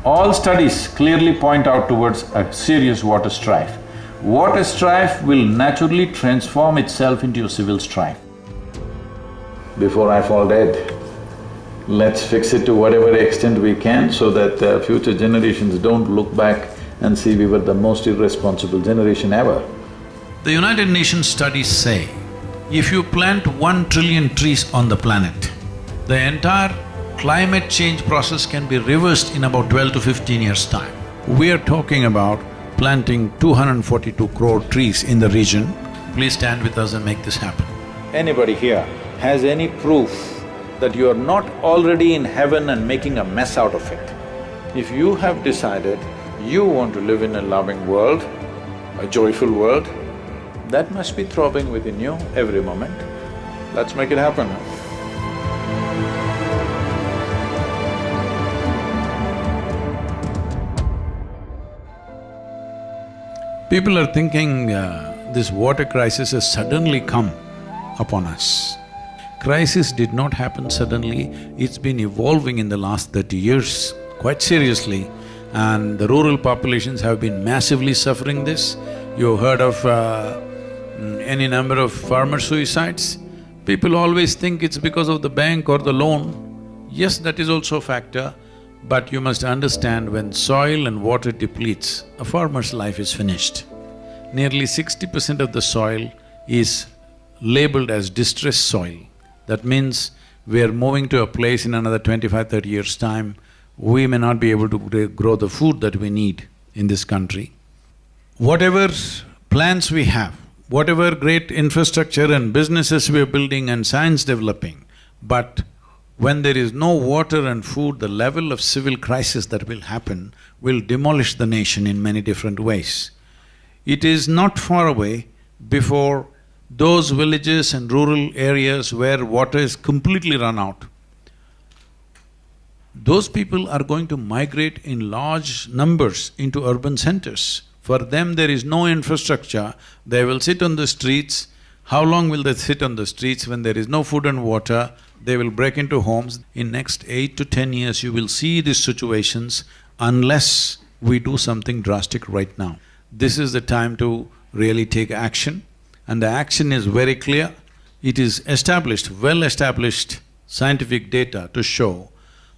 All studies clearly point out towards a serious water strife. Water strife will naturally transform itself into a civil strife. Before I fall dead, let's fix it to whatever extent we can so that future generations don't look back and see we were the most irresponsible generation ever. The United Nations studies say, if you plant 1 trillion trees on the planet, the entire climate change process can be reversed in about 12 to 15 years' time. We are talking about planting 242 crore trees in the region. Please stand with us and make this happen. Anybody here has any proof that you are not already in heaven and making a mess out of it? If you have decided you want to live in a loving world, a joyful world, that must be throbbing within you every moment. Let's make it happen. People are thinking this water crisis has suddenly come upon us. Crisis did not happen suddenly, it's been evolving in the last 30 years quite seriously, and the rural populations have been massively suffering this. You heard of any number of farmer suicides? People always think it's because of the bank or the loan. Yes, that is also a factor, but you must understand when soil and water depletes, a farmer's life is finished. Nearly 60% of the soil is labeled as distressed soil. That means we are moving to a place in another 25–30 years' time, we may not be able to grow the food that we need in this country. Whatever plans we have, whatever great infrastructure and businesses we are building and science developing, but when there is no water and food, the level of civil crisis that will happen will demolish the nation in many different ways. It is not far away before those villages and rural areas where water is completely run out, those people are going to migrate in large numbers into urban centers. For them, there is no infrastructure, they will sit on the streets. How long will they sit on the streets when there is no food and water? They will break into homes. In next 8 to 10 years, you will see these situations unless we do something drastic right now. This is the time to really take action, and the action is very clear. It is established, well-established scientific data to show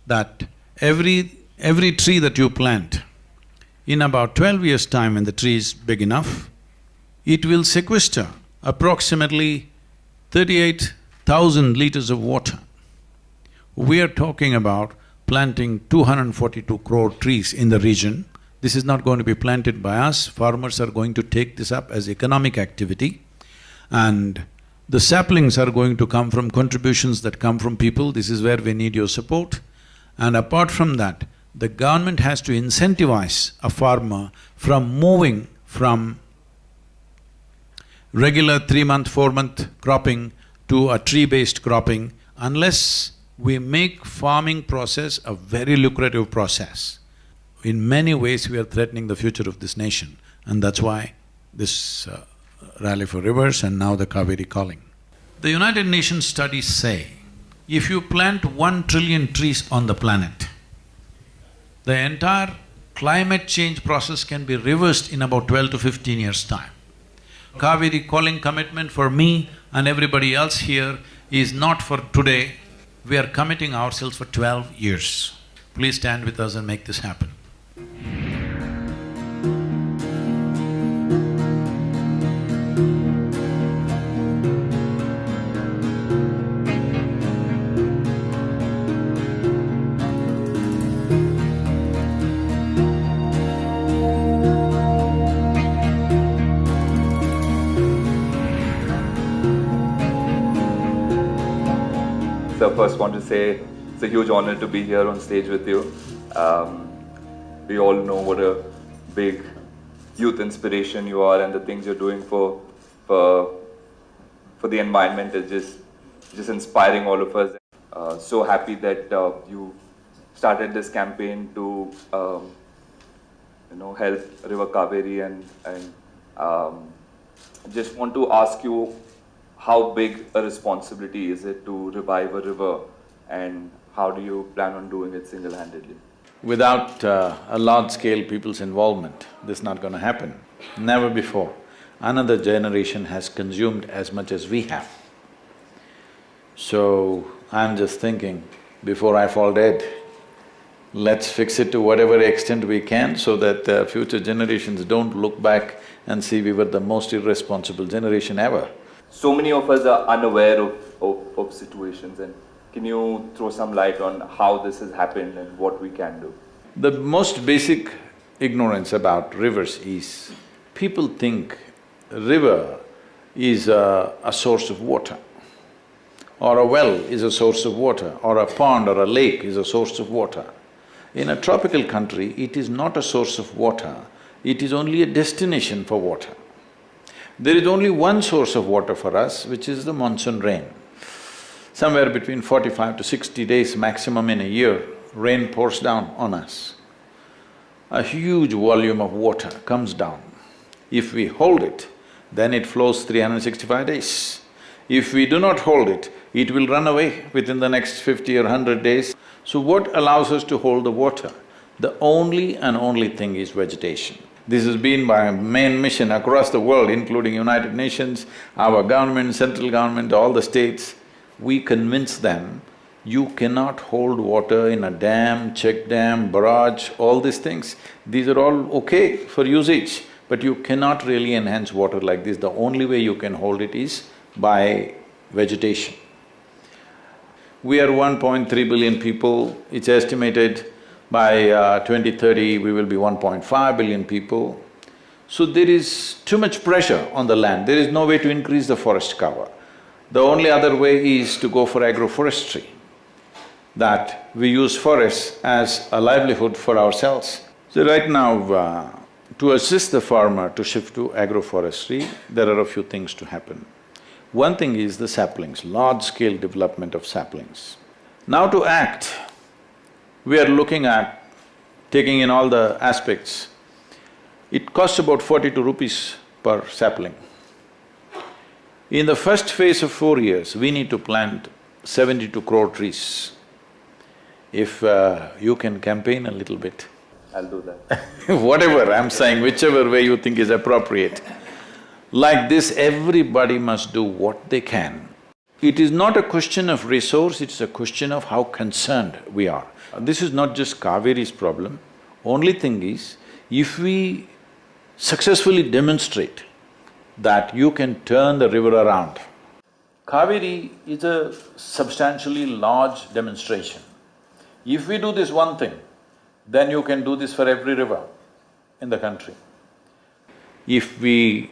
that every tree that you plant, in about 12 years' time when the tree is big enough, it will sequester approximately 38,000 liters of water. We are talking about planting 242 crore trees in the region. This is not going to be planted by us, farmers are going to take this up as economic activity, and the saplings are going to come from contributions that come from people. This is where we need your support. And apart from that, the government has to incentivize a farmer from moving from regular 3-month, 4-month cropping to a tree-based cropping, unless we make farming process a very lucrative process. In many ways, we are threatening the future of this nation, and that's why this Rally for Rivers and now the Kaveri calling. The United Nations studies say, if you plant 1 trillion trees on the planet, the entire climate change process can be reversed in about 12 to 15 years' time. Kaveri calling commitment for me and everybody else here is not for today, we are committing ourselves for 12 years. Please stand with us and make this happen. So first want to say it's a huge honor to be here on stage with you. We all know what a big youth inspiration you are, and the things you're doing for the environment is just inspiring all of us. So happy that you started this campaign to help River Kaveri, and just want to ask you, how big a responsibility is it to revive a river, and how do you plan on doing it single-handedly? Without a large-scale people's involvement, this is not going to happen. Never before another generation has consumed as much as we have. So, I'm just thinking, before I fall dead, let's fix it to whatever extent we can so that future generations don't look back and see we were the most irresponsible generation ever. So many of us are unaware of situations, and can you throw some light on how this has happened and what we can do? The most basic ignorance about rivers is, people think a river is a source of water, or a well is a source of water, or a pond or a lake is a source of water. In a tropical country, it is not a source of water, it is only a destination for water. There is only one source of water for us, which is the monsoon rain. Somewhere between 45 to 60 days maximum in a year, rain pours down on us. A huge volume of water comes down. If we hold it, then it flows 365 days. If we do not hold it, it will run away within the next 50 or 100 days. So what allows us to hold the water? The only and only thing is vegetation. This has been my main mission across the world, including United Nations, our government, central government, all the states. We convince them, you cannot hold water in a dam, check dam, barrage, all these things. These are all okay for usage, but you cannot really enhance water like this. The only way you can hold it is by vegetation. We are 1.3 billion people, it's estimated by 2030 we will be 1.5 billion people. So there is too much pressure on the land, there is no way to increase the forest cover. The only other way is to go for agroforestry, that we use forests as a livelihood for ourselves. So right now, to assist the farmer to shift to agroforestry, there are a few things to happen. One thing is the saplings, large-scale development of saplings. Now to act, we are looking at taking in all the aspects. It costs about 42 rupees per sapling. In the first phase of 4 years, we need to plant 72 crore trees. If you can campaign a little bit. I'll do that. Whatever, I'm saying, whichever way you think is appropriate. Like this, everybody must do what they can. It is not a question of resource, it's a question of how concerned we are. This is not just Kaveri's problem. Only thing is, if we successfully demonstrate that you can turn the river around. Kaveri is a substantially large demonstration. If we do this one thing, then you can do this for every river in the country. If we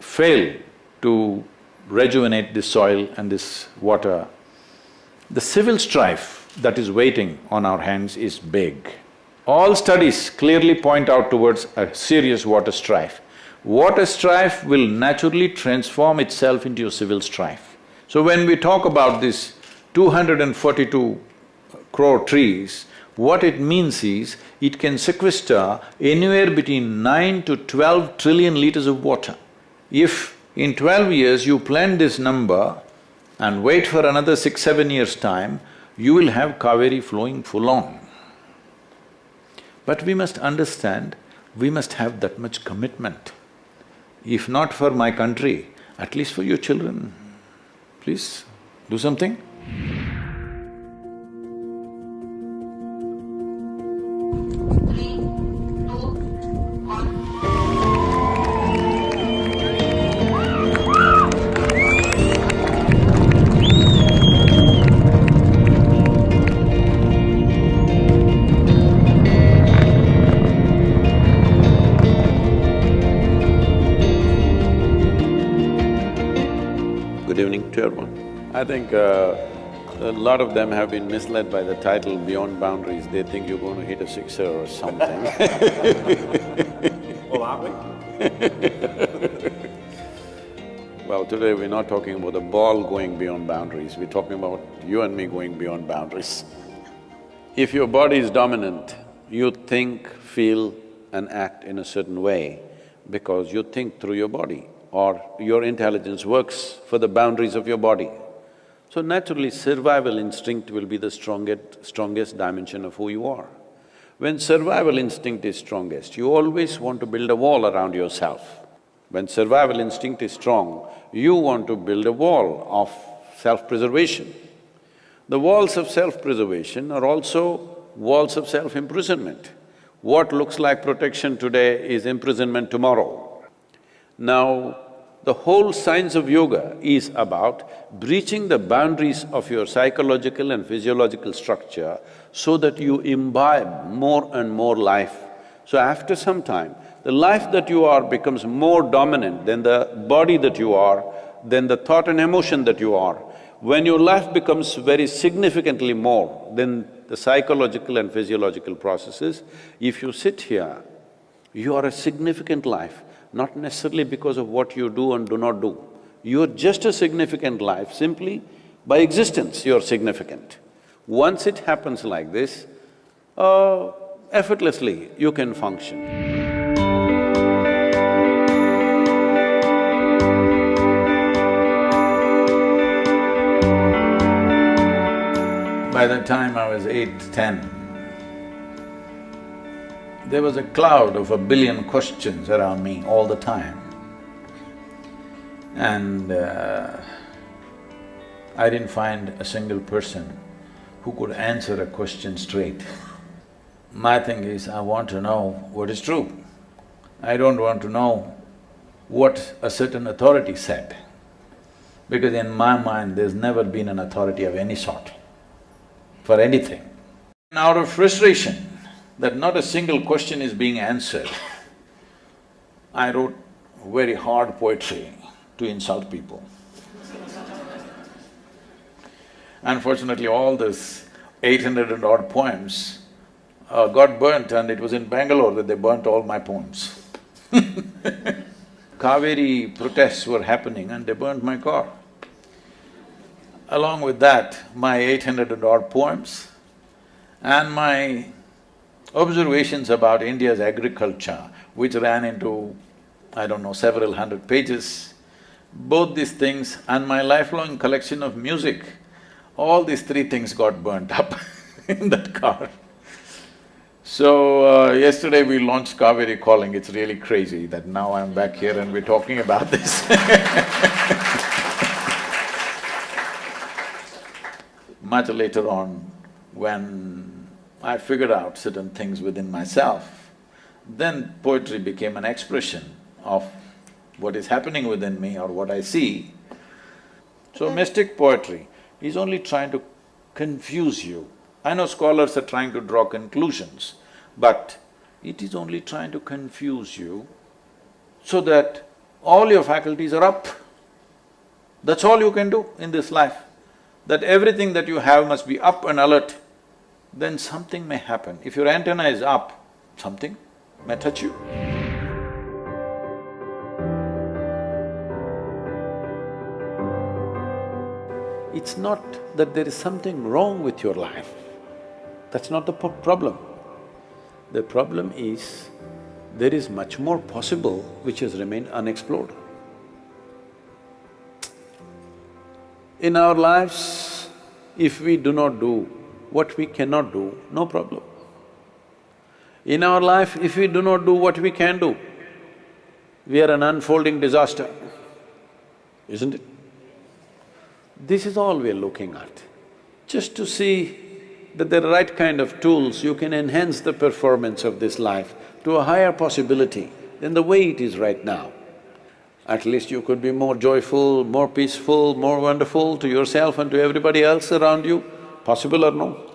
fail to rejuvenate this soil and this water, the civil strife that is waiting on our hands is big. All studies clearly point out towards a serious water strife. Water strife will naturally transform itself into a civil strife. So when we talk about this 242 crore trees, what it means is, it can sequester anywhere between 9 to 12 trillion liters of water. If in 12 years you plant this number and wait for another 6-7 years' time, you will have Kaveri flowing full on. But we must understand, we must have that much commitment. If not for my country, at least for your children, please do something. Good evening to everyone. I think a lot of them have been misled by the title Beyond Boundaries. They think you're going to hit a sixer or something. Well, are we? Well, today we're not talking about the ball going beyond boundaries, we're talking about you and me going beyond boundaries. If your body is dominant, you think, feel and act in a certain way because you think through your body, or your intelligence works for the boundaries of your body. So naturally, survival instinct will be the strongest dimension of who you are. When survival instinct is strongest, you always want to build a wall around yourself. When survival instinct is strong, you want to build a wall of self-preservation. The walls of self-preservation are also walls of self-imprisonment. What looks like protection today is imprisonment tomorrow. Now, the whole science of yoga is about breaching the boundaries of your psychological and physiological structure so that you imbibe more and more life. So after some time, the life that you are becomes more dominant than the body that you are, than the thought and emotion that you are. When your life becomes very significantly more than the psychological and physiological processes, if you sit here, you are a significant life, not necessarily because of what you do and do not do. You are just a significant life, simply by existence you are significant. Once it happens like this, effortlessly you can function. By the time I was 8, 10, there was a cloud of 1 billion questions around me all the time. And I didn't find a single person who could answer a question straight. My thing is, I want to know what is true. I don't want to know what a certain authority said, because in my mind there's never been an authority of any sort for anything. And out of frustration that not a single question is being answered, I wrote very hard poetry to insult people. Unfortunately, all this 800 and odd poems got burnt, and it was in Bangalore that they burnt all my poems. Kaveri protests were happening and they burnt my car. Along with that, my 800 and odd poems and my observations about India's agriculture, which ran into, I don't know, several hundred pages, both these things and my lifelong collection of music, all these three things got burnt up in that car. So, yesterday we launched Kaveri Calling. It's really crazy that now I'm back here and we're talking about this. Much later on, when I figured out certain things within myself, then poetry became an expression of what is happening within me or what I see. So mystic poetry is only trying to confuse you. I know scholars are trying to draw conclusions, but it is only trying to confuse you so that all your faculties are up. That's all you can do in this life, that everything that you have must be up and alert. Then something may happen. If your antenna is up, something may touch you. It's not that there is something wrong with your life. That's not the problem. The problem is, there is much more possible which has remained unexplored. In our lives, if we do not do what we cannot do, no problem. In our life, if we do not do what we can do, we are an unfolding disaster, isn't it? This is all we are looking at. Just to see that the right kind of tools, you can enhance the performance of this life to a higher possibility than the way it is right now. At least you could be more joyful, more peaceful, more wonderful to yourself and to everybody else around you. Possible or no?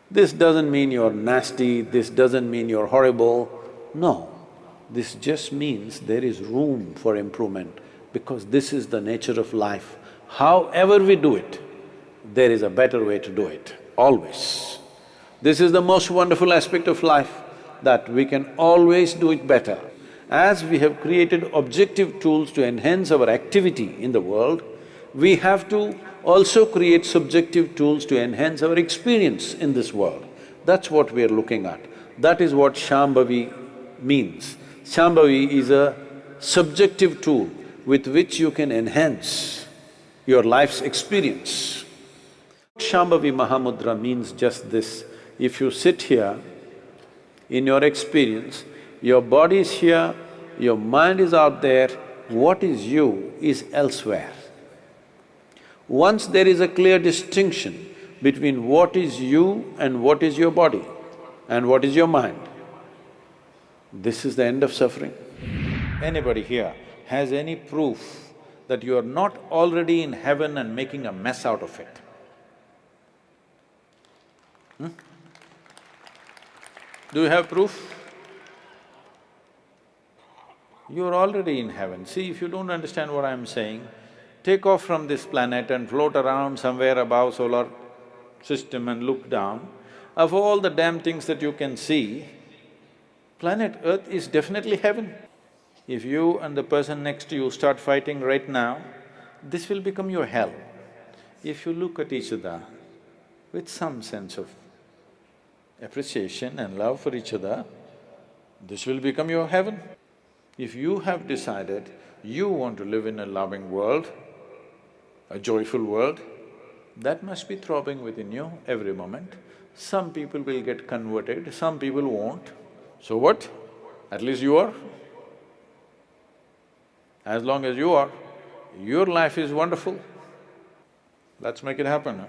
This doesn't mean you're nasty, this doesn't mean you're horrible. No, this just means there is room for improvement, because this is the nature of life. However we do it, there is a better way to do it, always. This is the most wonderful aspect of life, that we can always do it better. As we have created objective tools to enhance our activity in the world, we have to also create subjective tools to enhance our experience in this world. That's what we are looking at. That is what Shambhavi means. Shambhavi is a subjective tool with which you can enhance your life's experience. Shambhavi Mahamudra means just this: If you sit here, in your experience, your body is here, your mind is out there, what is you is elsewhere. Once there is a clear distinction between what is you and what is your body and what is your mind, this is the end of suffering. Anybody here has any proof that you are not already in heaven and making a mess out of it? Do you have proof? You're already in heaven. See, if you don't understand what I'm saying, take off from this planet and float around somewhere above solar system and look down. Of all the damn things that you can see, planet Earth is definitely heaven. If you and the person next to you start fighting right now, this will become your hell. If you look at each other with some sense of appreciation and love for each other, this will become your heaven. If you have decided you want to live in a loving world, a joyful world, that must be throbbing within you every moment. Some people will get converted, some people won't. So what? At least you are. As long as you are, your life is wonderful. Let's make it happen, huh?